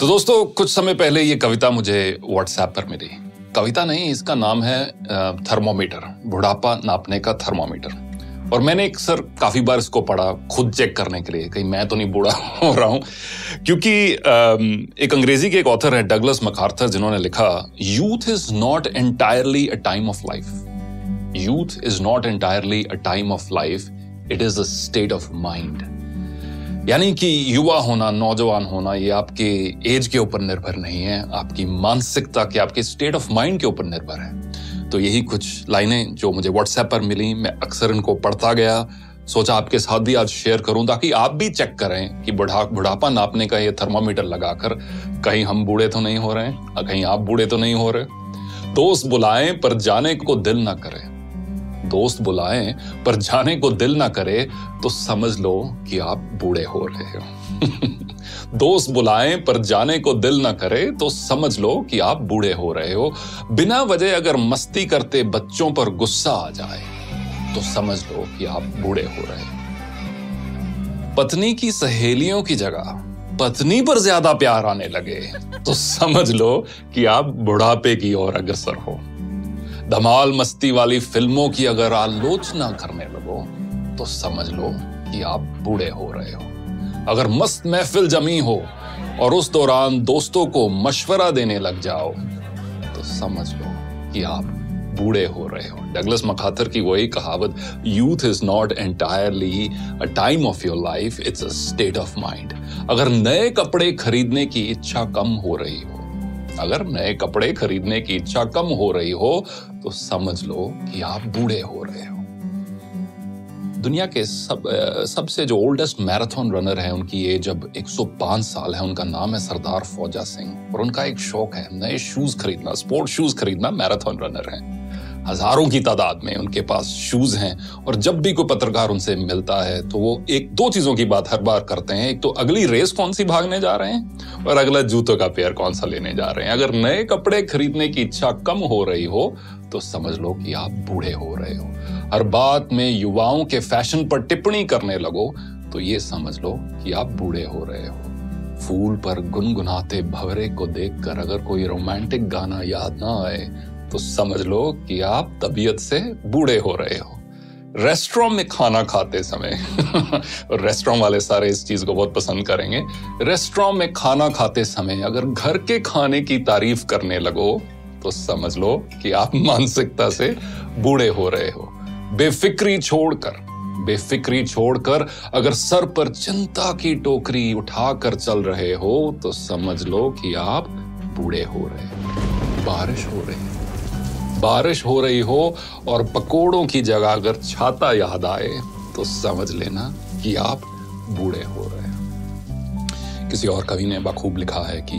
तो दोस्तों, कुछ समय पहले ये कविता मुझे व्हाट्सएप पर मिली। कविता नहीं, इसका नाम है थर्मोमीटर, बुढ़ापा नापने का थर्मोमीटर। और मैंने अक्सर काफी बार इसको पढ़ा खुद चेक करने के लिए, कहीं मैं तो नहीं बूढ़ा हो रहा हूं। क्योंकि एक अंग्रेजी के एक ऑथर है डगलस मैकार्थर, जिन्होंने लिखा, youth is not entirely a time of life. Youth is not entirely a time of life, it is a state of mind. यानी कि युवा होना, नौजवान होना, ये आपके एज के ऊपर निर्भर नहीं है, आपकी मानसिकता के, आपके स्टेट ऑफ माइंड के ऊपर निर्भर है। तो यही कुछ लाइनें जो मुझे व्हाट्सएप पर मिली, मैं अक्सर इनको पढ़ता गया, सोचा आपके साथ भी आज शेयर करूं ताकि आप भी चेक करें कि बुढ़ापा नापने का ये थर्मामीटर लगाकर कहीं हम बूढ़े तो नहीं हो रहे हैं, कहीं आप बूढ़े तो नहीं हो रहे। दोस्त बुलाएं पर जाने को दिल ना करे, दोस्त बुलाएं पर जाने को दिल ना करे तो समझ लो कि आप बूढ़े हो रहे हो। दोस्त बुलाएं पर जाने को दिल ना करे तो समझ लो कि आप बूढ़े हो रहे हो। बिना वजह अगर मस्ती करते बच्चों पर गुस्सा आ जाए तो समझ लो कि आप बूढ़े हो रहे हो। पत्नी की सहेलियों की जगह पत्नी पर ज्यादा प्यार आने लगे तो समझ लो कि आप बुढ़ापे की ओर अग्रसर हो। धमाल मस्ती वाली फिल्मों की अगर आलोचना करने लगो तो समझ लो कि आप बूढ़े हो रहे हो। अगर मस्त महफिल जमी हो और उस दौरान दोस्तों को मशवरा देने लग जाओ तो समझ लो कि आप बूढ़े हो रहे हो। डगलस मैकार्थर की वही कहावत, youth is not entirely a time of your life, it's a state of mind. अगर नए कपड़े खरीदने की इच्छा कम हो रही हो, अगर नए कपड़े खरीदने की इच्छा कम हो रही हो तो समझ लो कि आप बूढ़े हो रहे हो। दुनिया के सबसे जो ओल्डेस्ट मैराथन रनर है, उनकी एज अब 105 साल है। उनका नाम है सरदार फौजा सिंह और उनका एक शौक है नए शूज खरीदना, स्पोर्ट शूज खरीदना। मैराथन रनर है, हजारों की तादाद में उनके पास शूज हैं। और जब भी कोई पत्रकार उनसे मिलता है तो वो एक दो चीजों की बात हर बार करते हैं, एक तो अगली रेस कौन सी भागने जा रहे हैं और अगला जूतों का पेयर कौन सा लेने जा रहे हैं। अगर नए कपड़े खरीदने की इच्छा कम हो रही हो तो समझ लो कि आप बूढ़े हो रहे हो। हर बात में युवाओं के फैशन पर टिप्पणी करने लगो तो ये समझ लो कि आप बूढ़े हो रहे हो। फूल पर गुनगुनाते भंवरे को देखकर अगर कोई रोमांटिक गाना याद ना आए तो समझ लो कि आप तबीयत से बूढ़े हो रहे हो। रेस्टोरेंट में खाना खाते समय और रेस्टोरेंट वाले सारे इस चीज को बहुत पसंद करेंगे। रेस्टोरेंट में खाना खाते समय अगर घर के खाने की तारीफ करने लगो तो समझ लो कि आप मानसिकता से बूढ़े हो रहे हो। बेफिक्री छोड़कर अगर सर पर चिंता की टोकरी उठाकर चल रहे हो तो समझ लो कि आप बूढ़े हो रहे हो। बारिश हो रही हो और पकोड़ों की जगह अगर छाता याद आए तो समझ लेना कि आप बूढ़े हो रहे हो। किसी और कवि ने बखूब लिखा है कि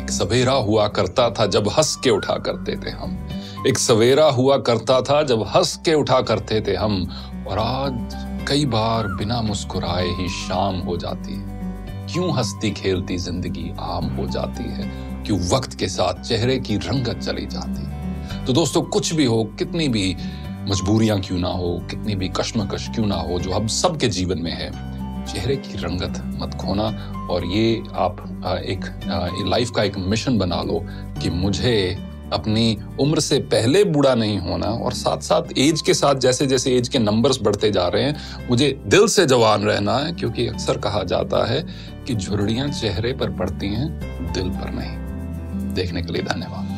एक सवेरा हुआ करता था जब हंस के उठा करते थे हम। एक सवेरा हुआ करता था जब हंस के उठा करते थे हम, और आज कई बार बिना मुस्कुराए ही शाम हो जाती है। क्यों हंसती खेलती जिंदगी आम हो जाती है, क्यों वक्त के साथ चेहरे की रंगत चली जाती है। तो दोस्तों, कुछ भी हो, कितनी भी मजबूरियां क्यों ना हो, कितनी भी कश्मकश क्यों ना हो, जो हम सबके जीवन में है, चेहरे की रंगत मत खोना। और ये आप एक लाइफ का एक मिशन बना लो कि मुझे अपनी उम्र से पहले बूढ़ा नहीं होना, और साथ साथ एज के साथ जैसे जैसे एज के नंबर्स बढ़ते जा रहे हैं मुझे दिल से जवान रहना है। क्योंकि अक्सर कहा जाता है कि झुर्रियां चेहरे पर पड़ती हैं, दिल पर नहीं। देखने के लिए धन्यवाद।